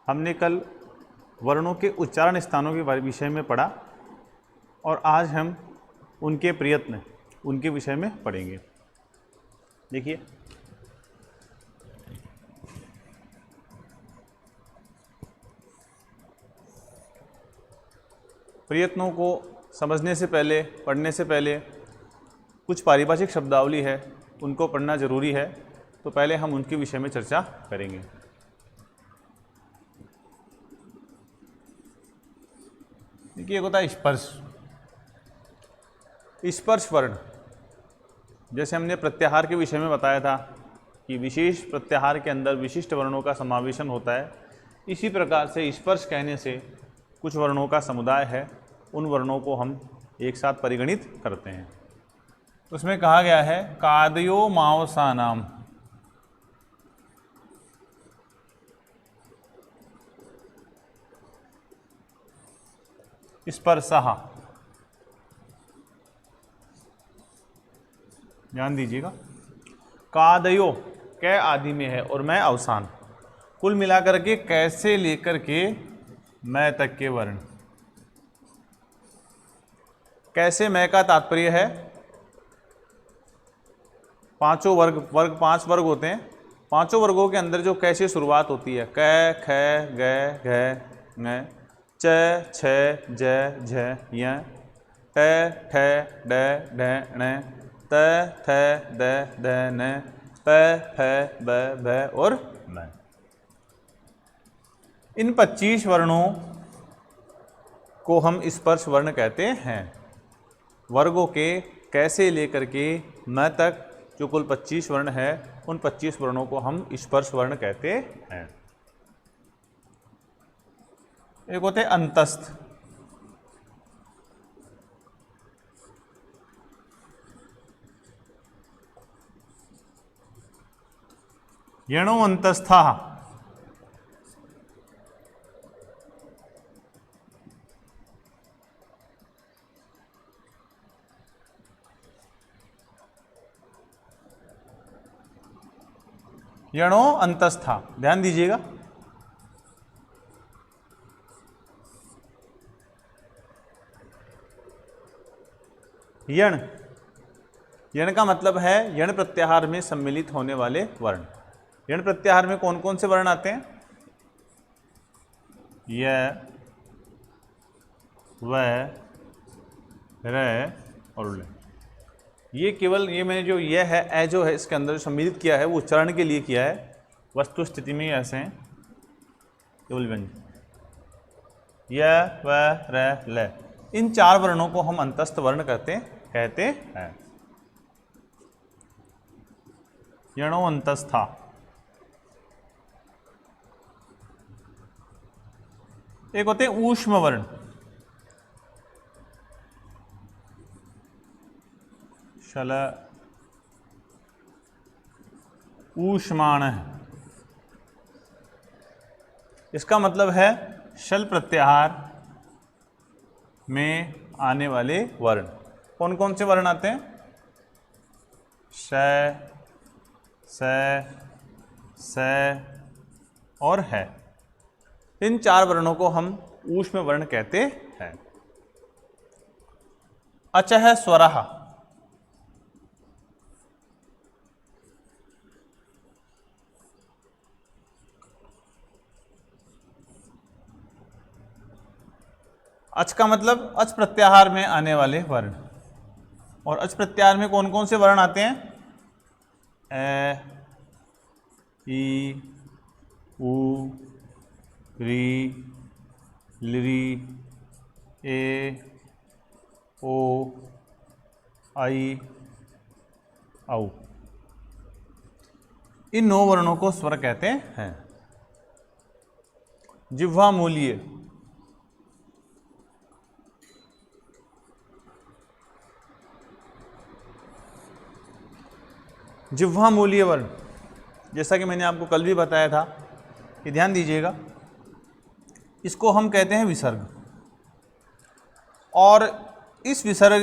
हमने कल वर्णों के उच्चारण स्थानों के विषय में पढ़ा और आज हम उनके प्रयत्न उनके विषय में पढ़ेंगे। देखिए, प्रयत्नों को समझने से पहले, पढ़ने से पहले कुछ पारिभाषिक शब्दावली है, उनको पढ़ना जरूरी है। तो पहले हम उनके विषय में चर्चा करेंगे। देखिए, एक होता है स्पर्श। स्पर्श वर्ण, जैसे हमने प्रत्याहार के विषय में बताया था कि विशेष प्रत्याहार के अंदर विशिष्ट वर्णों का समावेशन होता है, इसी प्रकार से स्पर्श कहने से कुछ वर्णों का समुदाय है, उन वर्णों को हम एक साथ परिगणित करते हैं। उसमें कहा गया है कादयो मावसानाम, स्पर्शः, ध्यान दीजिएगा, कादयो कै आदि में है और मैं अवसान, कुल मिलाकर के कैसे लेकर के मैं तक के वर्ण। कैसे मैं का तात्पर्य है पांचों वर्ग 5 वर्ग होते हैं, पांचों वर्गों के अंदर जो कैसे शुरुआत होती है, कै ख ग घ ङ च छ ज झ य ट ठ ड ढ ण त थ द ध न प फ ब भ और म। इन 25 वर्णों को हम स्पर्श वर्ण कहते हैं। वर्गों के कैसे लेकर के म तक जो कुल 25 वर्ण है, उन 25 वर्णों को हम स्पर्श वर्ण कहते हैं। एक होते अंतस्थ, यणो अंतस्था, यणो अंतस्था, ध्यान दीजिएगा। यण, यण का मतलब है यण प्रत्याहार में सम्मिलित होने वाले वर्ण। यण प्रत्याहार में कौन कौन से वर्ण आते हैं? य, व, र और ल। ये केवल ये मैंने जो यह है ए जो है इसके अंदर जो सम्मिलित किया है वो उच्चारण के लिए किया है, वस्तु स्थिति में ऐसे हैं केवल व्यंजन। य, व, र, ल, इन 4 वर्णों को हम अंतस्थ वर्ण कहते हैं। यणो अंतस्था। एक होते हैं ऊष्म वर्ण, शल, ऊष्माण। इसका मतलब है शल प्रत्याहार में आने वाले वर्ण। कौन कौन से वर्ण आते हैं? श, स और है। इन 4 वर्णों को हम ऊष्म वर्ण कहते हैं। अचः स्वरः, अच का मतलब अच प्रत्याहार में आने वाले वर्ण। और अच प्रत्याहार में कौन कौन से वर्ण आते हैं? ए, ई, उ, री, लिरी, ए, ओ, आई, औ। इन 9 वर्णों को स्वर कहते हैं। जिह्वा मूलीय, जिह्वा मूलीय वर्ण, जैसा कि मैंने आपको कल भी बताया था कि ध्यान दीजिएगा, इसको हम कहते हैं विसर्ग। और इस विसर्ग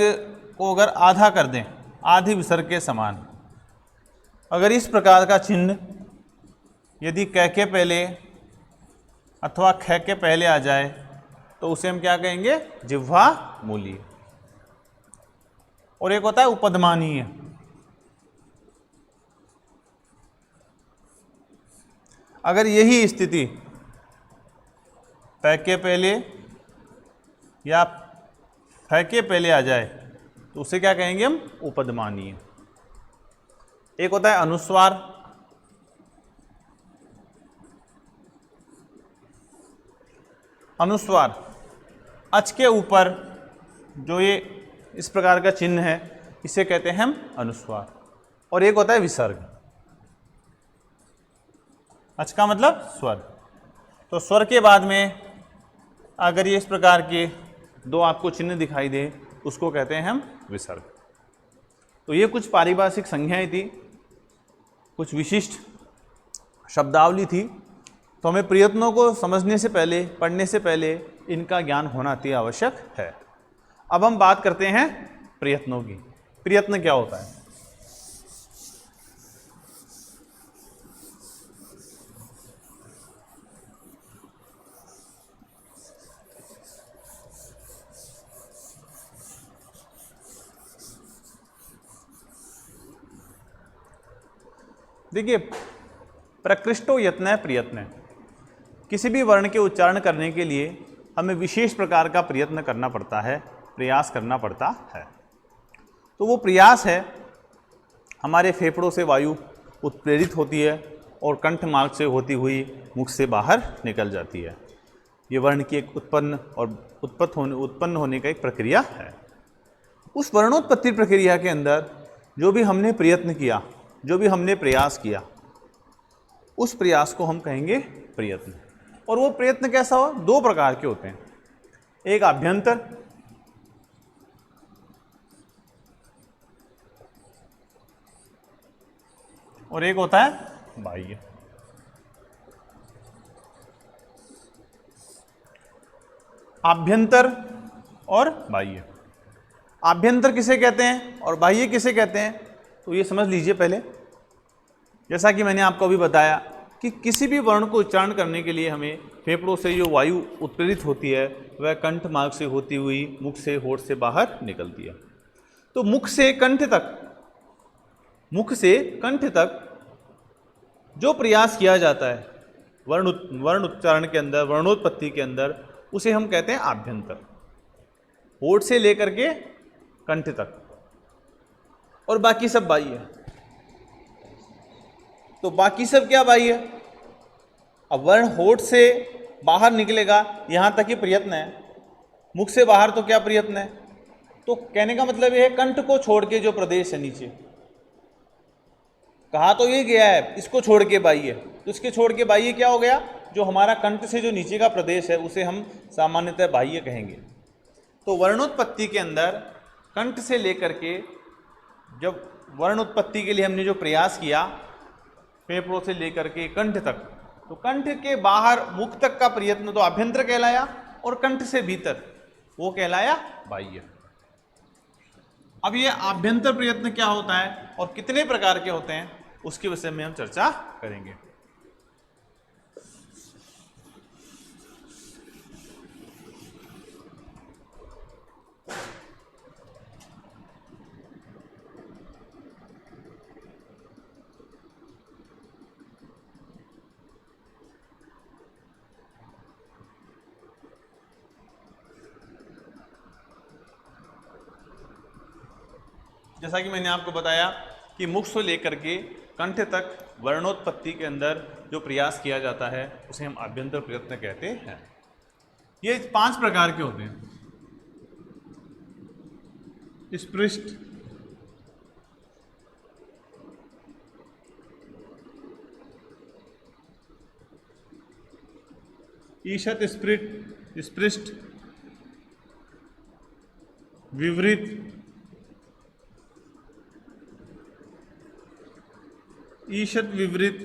को अगर आधा कर दें, आधे विसर्ग के समान, अगर इस प्रकार का चिन्ह यदि क के पहले अथवा ख के पहले आ जाए तो उसे हम क्या कहेंगे, जिह्वा मूलीय। और एक होता है उपधमानीय। अगर यही स्थिति प के पहले या फ के पहले आ जाए तो उसे क्या कहेंगे हम, उपधमानीय। एक होता है अनुस्वार। अनुस्वार अच के ऊपर जो ये इस प्रकार का चिन्ह है इसे कहते हैं हम अनुस्वार। और एक होता है विसर्ग। अच का मतलब स्वर। तो स्वर के बाद में अगर ये इस प्रकार के दो आपको चिन्ह दिखाई दे उसको कहते हैं हम विसर्ग। तो ये कुछ पारिभाषिक संज्ञाएं थी, कुछ विशिष्ट शब्दावली थी। तो हमें प्रयत्नों को समझने से पहले, पढ़ने से पहले इनका ज्ञान होना अति आवश्यक है। अब हम बात करते हैं प्रयत्नों की। प्रयत्न क्या होता है? देखिए, प्रकृष्टो यत्न है प्रयत्न है। किसी भी वर्ण के उच्चारण करने के लिए हमें विशेष प्रकार का प्रयत्न करना पड़ता है, प्रयास करना पड़ता है। तो वो प्रयास है, हमारे फेफड़ों से वायु उत्प्रेरित होती है और कंठ मार्ग से होती हुई मुख से बाहर निकल जाती है। ये वर्ण की एक उत्पन्न होने का एक प्रक्रिया है। उस वर्णोत्पत्ति प्रक्रिया के अंदर जो भी हमने प्रयत्न किया, जो भी हमने प्रयास किया, उस प्रयास को हम कहेंगे प्रयत्न। और वो प्रयत्न कैसा हो? दो प्रकार के होते हैं, एक आभ्यंतर और एक होता है बाह्य। आभ्यंतर और बाह्य। आभ्यंतर किसे कहते हैं और बाह्य किसे कहते हैं, तो ये समझ लीजिए पहले। जैसा कि मैंने आपको अभी बताया कि किसी भी वर्ण को उच्चारण करने के लिए हमें फेफड़ों से जो वायु उत्प्रेरित होती है वह कंठ मार्ग से होती हुई मुख से, होठ से बाहर निकलती है। तो मुख से कंठ तक जो प्रयास किया जाता है वर्ण उच्चारण के अंदर, वर्णोत्पत्ति के अंदर, उसे हम कहते हैं आभ्यंतर। होठ से लेकर के कंठ तक, और बाकी सब बाह्य है। तो बाकी सब क्या बाह्य है? अब वर्ण होठ से बाहर निकलेगा, यहां तक ही प्रयत्न है। मुख से बाहर तो क्या प्रयत्न है? तो कहने का मतलब यह है कंठ को छोड़ के जो प्रदेश है नीचे, कहा तो ये गया है इसको छोड़ के बाह्य, तो इसके छोड़ के बाह्य क्या हो गया? जो हमारा कंठ से जो नीचे का प्रदेश है उसे हम सामान्यतः बाह्य कहेंगे। तो वर्णोत्पत्ति के अंदर कंठ से लेकर के, जब वर्ण उत्पत्ति के लिए हमने जो प्रयास किया फेफड़ों से लेकर के कंठ तक, तो कंठ के बाहर मुख तक का प्रयत्न तो आभ्यंतर कहलाया, और कंठ से भीतर वो कहलाया बाह्य। अब ये आभ्यंतर प्रयत्न क्या होता है और कितने प्रकार के होते हैं उसके विषय में हम चर्चा करेंगे। जैसा कि मैंने आपको बताया कि मुख से लेकर के कंठ तक वर्णोत्पत्ति के अंदर जो प्रयास किया जाता है उसे हम आभ्यंतर प्रयत्न कहते हैं। ये 5 प्रकार के होते हैं। स्पृष्ट, ईषत स्पृष्ट, विवृत, ईषत विवृत,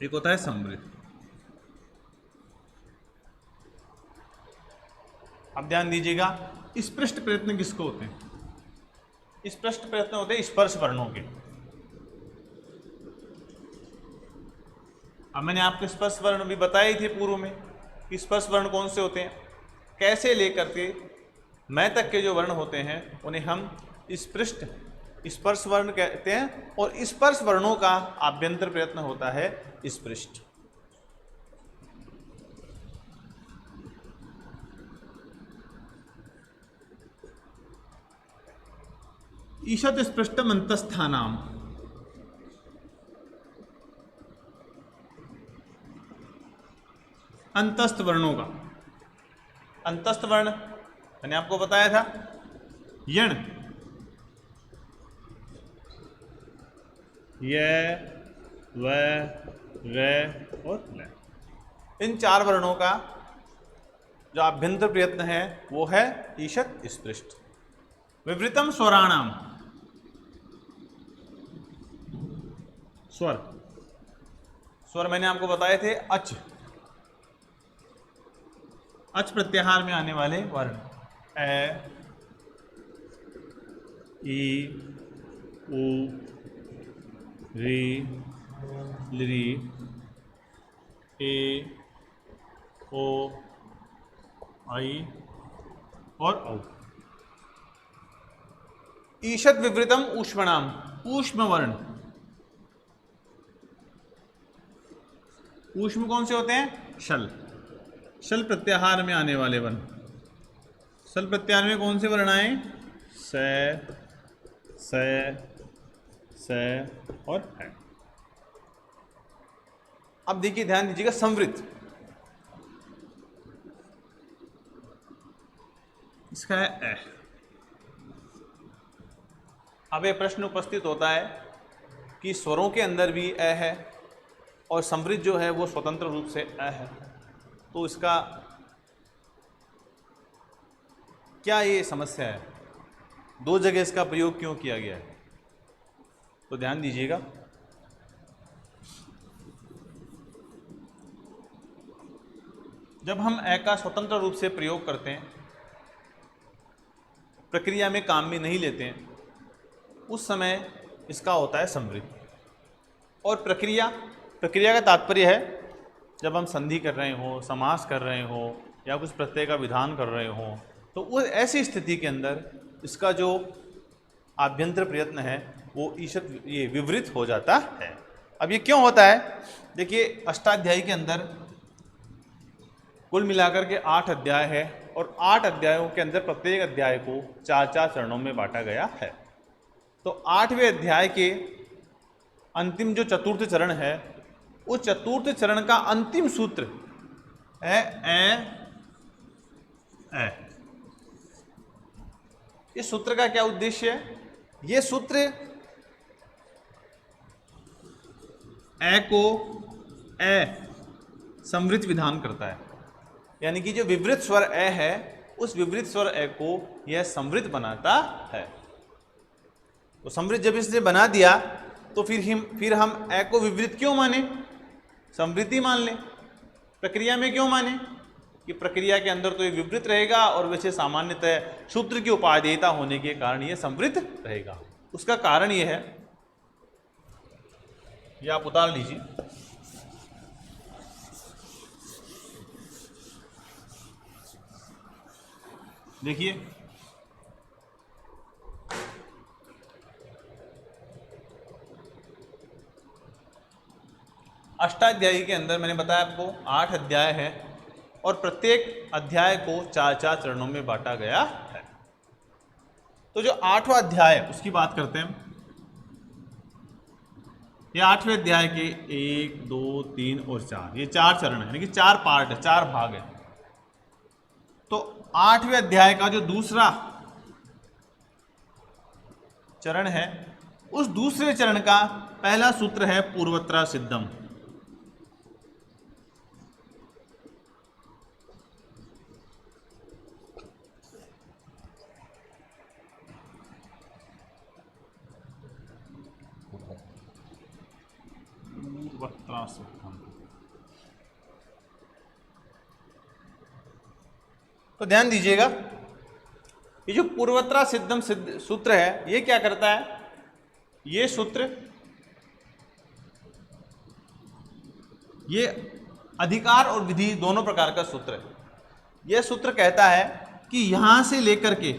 एक होता है संवृत। अब ध्यान दीजिएगा, स्पृष्ट प्रयत्न किसको होते हैं? स्पष्ट प्रयत्न होते हैं स्पर्श वर्णों के। अब मैंने आपको स्पर्श वर्ण भी बताए थे पूर्व में कि स्पर्श वर्ण कौन से होते हैं, कैसे लेकर के मैं तक के जो वर्ण होते हैं उन्हें हम स्पृष्ट स्पर्श वर्ण कहते हैं, और स्पर्श वर्णों का आभ्यंतर प्रयत्न होता है स्पृष्ट। ईषत् स्पृष्टम अंतस्थानाम, अंतस्थ वर्णों का। अंतस्थ वर्ण मैंने आपको बताया था यण, य, व, र और ल। इन चार वर्णों का जो आभ्यंतर प्रयत्न है वो है ईषत् स्पृष्ट। विवृतम स्वराणाम, स्वर, स्वर मैंने आपको बताए थे अच, अच प्रत्याहार में आने वाले वर्ण ए, ई, उ, री, लृ, ए, ओ, आई और औ। ईषत् विवृतम ऊष्मणाम, ऊष्म वर्ण। ऊष्म कौन से होते हैं? शल, शल प्रत्याहार में आने वाले वर्ण। शल प्रत्याहार में कौन से वर्ण आए? स और है। अब देखिए, ध्यान दीजिएगा, संवृत, इसका है ए। अब ये प्रश्न उपस्थित होता है कि स्वरों के अंदर भी ए है और संवृत जो है वो स्वतंत्र रूप से ए है, तो इसका क्या ये समस्या है? दो जगह इसका प्रयोग क्यों किया गया है? तो ध्यान दीजिएगा, जब हम ए का स्वतंत्र रूप से प्रयोग करते हैं, प्रक्रिया में काम में नहीं लेते हैं, उस समय इसका होता है संवृत। और प्रक्रिया का तात्पर्य है जब हम संधि कर रहे हो, समास कर रहे हो या कुछ प्रत्यय का विधान कर रहे हो, तो वो ऐसी स्थिति के अंदर इसका जो आभ्यंतर प्रयत्न है वो ईषत् ये विवृत हो जाता है। अब ये क्यों होता है? देखिए, अष्टाध्यायी के अंदर कुल मिलाकर के 8 अध्याय है और 8 अध्यायों के अंदर प्रत्येक अध्याय को 4-4 चरणों में बांटा गया है। तो 8वें अध्याय के अंतिम जो चतुर्थ चरण है, उस चतुर्थ चरण का अंतिम सूत्र है ए। इस सूत्र का क्या उद्देश्य है? ये सूत्र ए को ए संवृत विधान करता है, यानी कि जो विवृत स्वर ए है उस विवृत स्वर ए को यह संवृत बनाता है। तो संवृत जब इसने बना दिया तो फिर हम ए को विवृत क्यों माने? संवृति मान लें। प्रक्रिया में क्यों माने? कि प्रक्रिया के अंदर तो ये विवृत रहेगा और वैसे सामान्यतः सूत्र की उपादेयता होने के कारण ये संवृत रहेगा। उसका कारण ये है, ये आप उतार लीजिए, देखिए, अष्टाध्यायी के अंदर मैंने बताया आपको 8 अध्याय है और प्रत्येक अध्याय को 4-4 चरणों में बांटा गया है। तो जो 8वां अध्याय है उसकी बात करते हैं। ये 8वें अध्याय के 1, 2, 3 और 4, ये 4 चरण है, यानी कि 4 पार्ट है, 4 भाग है। तो 8वें अध्याय का जो दूसरा चरण है, उस दूसरे चरण का पहला सूत्र है पूर्वत्रा सिद्धम। तो ध्यान दीजिएगा, ये जो पूर्वत्रा सिद्धम सूत्र है, ये क्या करता है? ये सूत्र ये अधिकार और विधि दोनों प्रकार का सूत्र है। यह सूत्र कहता है कि यहां से लेकर के,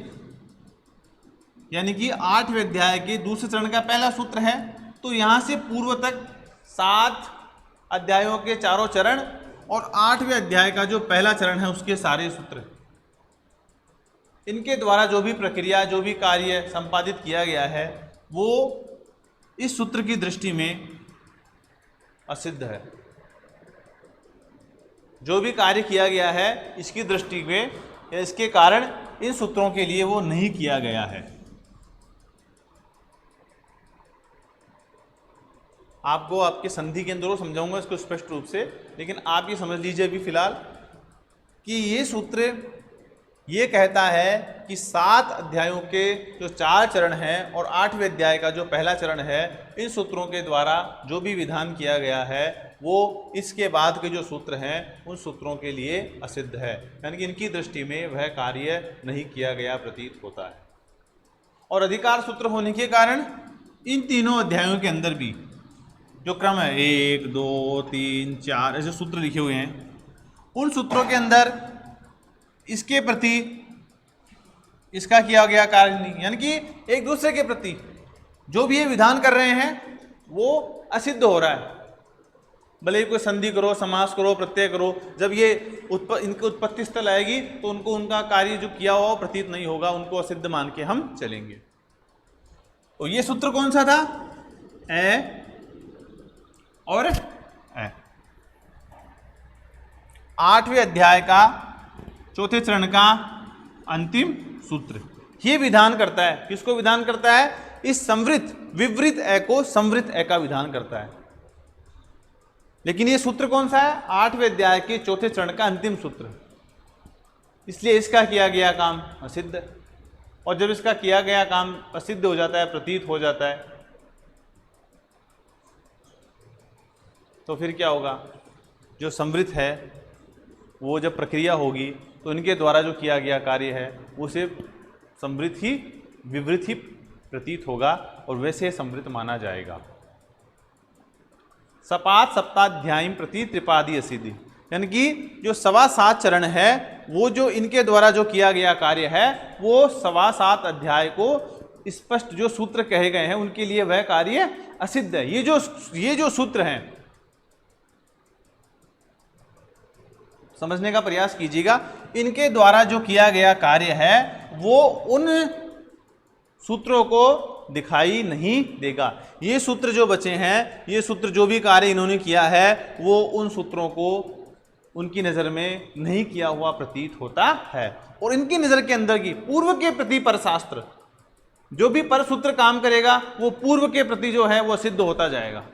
यानी कि 8वें अध्याय के दूसरे चरण का पहला सूत्र है, तो यहां से पूर्व तक 7 अध्यायों के चारों चरण और 8वें अध्याय का जो पहला चरण है उसके सारे सूत्र, इनके द्वारा जो भी प्रक्रिया, जो भी कार्य संपादित किया गया है वो इस सूत्र की दृष्टि में असिद्ध है। जो भी कार्य किया गया है इसकी दृष्टि में या इसके कारण इन सूत्रों के लिए वो नहीं किया गया है। आपको आपके संधि के अंदर समझाऊंगा इसको स्पष्ट रूप से, लेकिन आप ये समझ लीजिए अभी फिलहाल कि ये सूत्र ये कहता है कि 7 अध्यायों के जो 4 चरण हैं और 8वें अध्याय का जो पहला चरण है, इन सूत्रों के द्वारा जो भी विधान किया गया है वो इसके बाद के जो सूत्र हैं उन सूत्रों के लिए असिद्ध है, यानी कि इनकी दृष्टि में वह कार्य नहीं किया गया प्रतीत होता है। और अधिकार सूत्र होने के कारण इन तीनों अध्यायों के अंदर भी जो क्रम है 1, 2, 3, 4 ऐसे सूत्र लिखे हुए हैं, उन सूत्रों के अंदर इसके प्रति इसका किया गया कार्य नहीं, यानी कि एक दूसरे के प्रति जो भी ये विधान कर रहे हैं वो असिद्ध हो रहा है। भले ही कोई संधि करो, समास करो, प्रत्यय करो, जब ये इनकी उत्पत्ति स्थल आएगी तो उनको उनका कार्य जो किया हुआ प्रतीत नहीं होगा, उनको असिद्ध मान के हम चलेंगे। तो ये सूत्र कौन सा था? ए और ए। 8वें अध्याय का चौथे चरण का अंतिम सूत्र ये विधान करता है। किसको विधान करता है? इस संवृत विवृत ए को संवृत ए का विधान करता है। लेकिन ये सूत्र कौन सा है? 8वें अध्याय के चौथे चरण का अंतिम सूत्र, इसलिए इसका किया गया काम असिद्ध। और जब इसका किया गया काम असिद्ध हो जाता है, प्रतीत हो जाता है, तो फिर क्या होगा? जो संवृत है वो जब प्रक्रिया होगी तो इनके द्वारा जो किया गया कार्य है वो सिर्फ संवृत ही विवृत ही प्रतीत होगा और वैसे संवृत माना जाएगा। सपात सप्ताध्यायी प्रति त्रिपादी असिद्धि, यानी कि जो 7.25 चरण है वो जो इनके द्वारा जो किया गया कार्य है वो 7.25 अध्याय को स्पष्ट जो सूत्र कहे गए हैं उनके लिए वह कार्य असिद्ध है। ये जो सूत्र हैं, समझने का प्रयास कीजिएगा, इनके द्वारा जो किया गया कार्य है वो उन सूत्रों को दिखाई नहीं देगा। ये सूत्र जो बचे हैं, ये सूत्र जो भी कार्य इन्होंने किया है वो उन सूत्रों को उनकी नज़र में नहीं किया हुआ प्रतीत होता है। और इनकी नज़र के अंदर की पूर्व के प्रति परशास्त्र, जो भी पर सूत्र काम करेगा वो पूर्व के प्रति जो है वो सिद्ध होता जाएगा।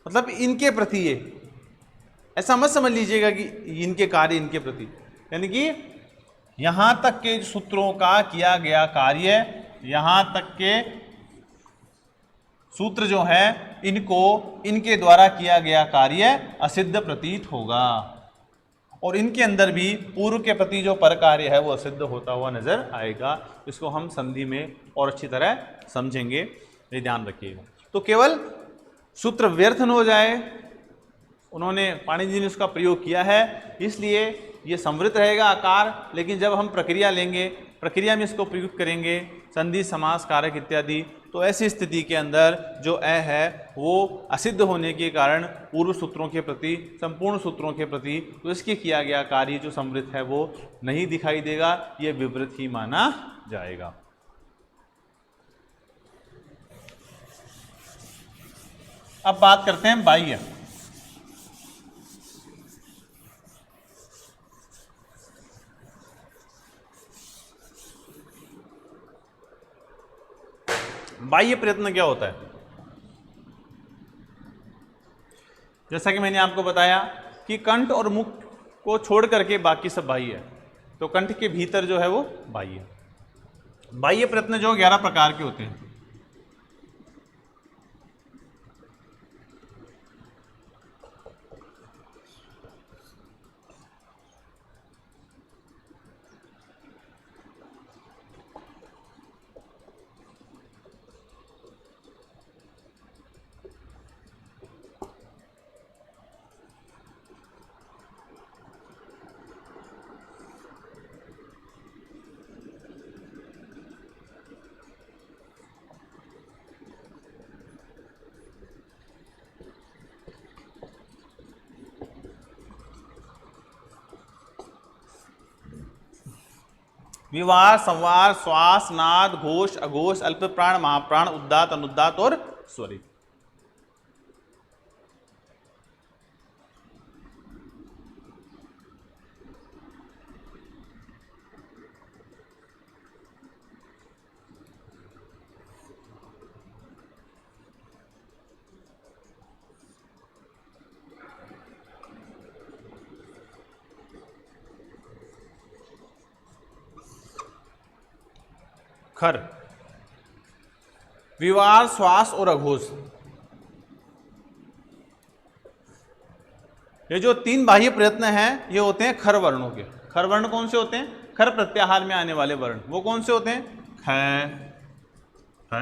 मतलब इनके प्रति, ये ऐसा मत समझ लीजिएगा कि इनके कार्य इनके प्रति, यानी कि यहां तक के सूत्रों का किया गया कार्य, यहां तक के सूत्र जो है इनको इनके द्वारा किया गया कार्य असिद्ध प्रतीत होगा। और इनके अंदर भी पूर्व के प्रति जो पर कार्य है वो असिद्ध होता हुआ नजर आएगा। इसको हम संधि में और अच्छी तरह समझेंगे, ये ध्यान रखिएगा। तो केवल सूत्र व्यर्थ न हो जाए, उन्होंने पाणिनि जी ने उसका प्रयोग किया है इसलिए ये संवृत रहेगा आकार, लेकिन जब हम प्रक्रिया लेंगे, प्रक्रिया में इसको प्रयुक्त करेंगे, संधि समास कारक इत्यादि, तो ऐसी स्थिति के अंदर जो अ है वो असिद्ध होने के कारण पूर्व सूत्रों के प्रति, संपूर्ण सूत्रों के प्रति तो इसके किया गया कार्य जो संवृत है वो नहीं दिखाई देगा, ये विवृत ही माना जाएगा। अब बात करते हैं बाह्य। बाह्य प्रयत्न क्या होता है? जैसा कि मैंने आपको बताया कि कंठ और मुख को छोड़ करके बाकी सब बाह्य है, तो कंठ के भीतर जो है वो बाह्य। बाह्य प्रयत्न जो 11 प्रकार के होते हैं। विवार, संवार, श्वास, नाद, घोष, अघोष, अल्प प्राण, महाप्राण, उद्दात, अनुद्दात और स्वरित। खर, विवार, श्वास और अघोष, ये जो तीन बाह्य प्रयत्न हैं ये होते हैं खर वर्णों के। खर वर्ण कौन से होते हैं? खर प्रत्याहार में आने वाले वर्ण, वो कौन से होते हैं? ख, फ,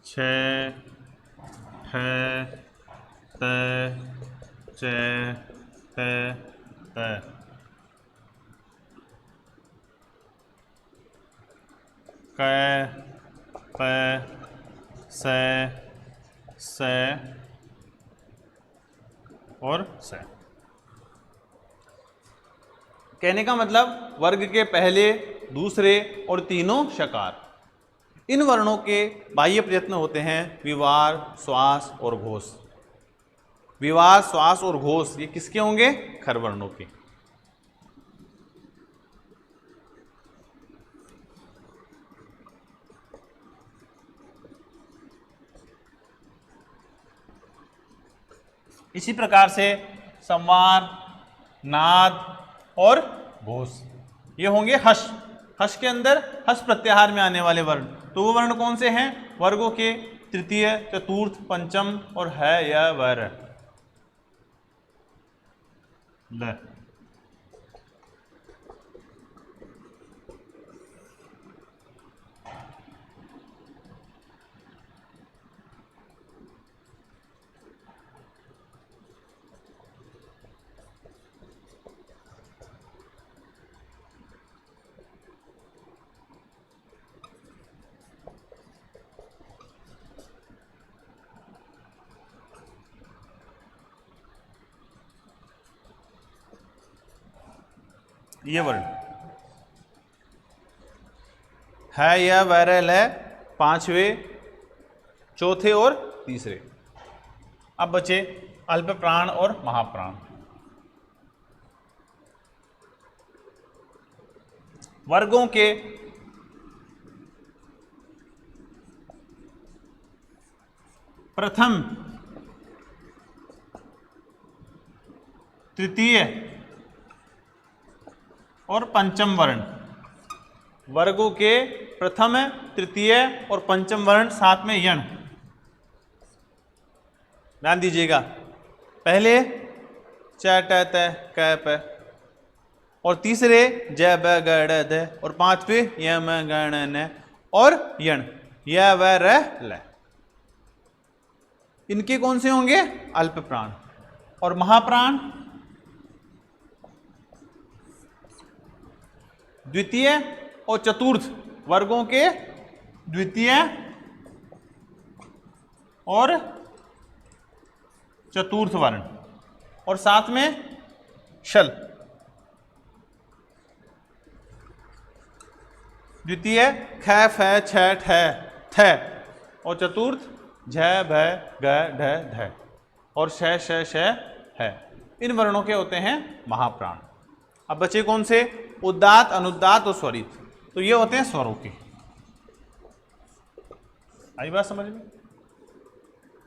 छ, ठ, त, च, त। क, प, स, और स। कहने का मतलब वर्ग के पहले, दूसरे और तीनों शकार, इन वर्णों के बाह्य प्रयत्न होते हैं विवार, श्वास और घोष। विवार, श्वास और घोष ये किसके होंगे? खर वर्णों के। इसी प्रकार से संवार, नाद और घोष ये होंगे हर्ष। हर्ष के अंदर हर्ष प्रत्याहार में आने वाले वर्ण, तो वो वर्ण कौन से हैं? वर्गों के तृतीय, चतुर्थ, पंचम और है य वर ल। ये वर्ण है या वैरल है, पांचवें, चौथे और तीसरे। अब बचे अल्प प्राण और महाप्राण। वर्गों के प्रथम, तृतीय और पंचम वर्ण, वर्गों के प्रथम, तृतीय और पंचम वर्ण, साथ में यण। ध्यान दीजिएगा, पहले च, ट, त, क, प, और तीसरे ज, ब, ग, ड़, द, और पांचवे य, म, ग, ण, न और यण, य, व, र, ल। इनके कौन से होंगे? अल्प प्राण। और महाप्राण द्वितीय और चतुर्थ वर्गों के द्वितीय और चतुर्थ वर्ण, और साथ में शल। द्वितीय ख, फ, छ, ठ, थ, और चतुर्थ झ, भ, ग, ढ, ध, और श, श, श, है। इन वर्णों के होते हैं महाप्राण। अब बचे कौन से? उद्दात, अनुद्दात और स्वरित। तो ये होते हैं स्वरों के। आई बात समझ में?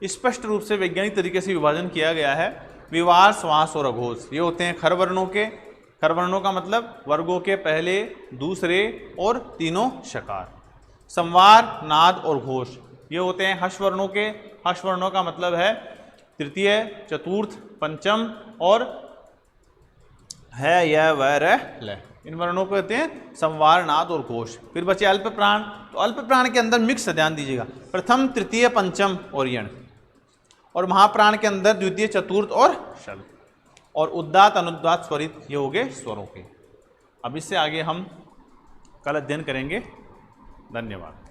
स्पष्ट रूप से वैज्ञानिक तरीके से विभाजन किया गया है। विवार, श्वास और अघोष ये होते हैं खर वर्णों के। खर वर्णों का मतलब वर्गों के पहले, दूसरे और तीनों शकार। संवार, नाद और घोष ये होते हैं हर्ष वर्णों के। हर्ष वर्णों का मतलब है तृतीय, चतुर्थ, पंचम और है य, व, र, ल। इन वर्णों को कहते हैं संवार, नाद और घोष। फिर बचे अल्प प्राण। तो अल्प प्राण के अंदर मिक्स, ध्यान दीजिएगा, प्रथम, तृतीय, पंचम और यण। और महाप्राण के अंदर द्वितीय, चतुर्थ और शल। और उद्दात, अनुद्दात, स्वरित ये हो गए स्वरों के। अब इससे आगे हम कल अध्ययन करेंगे। धन्यवाद।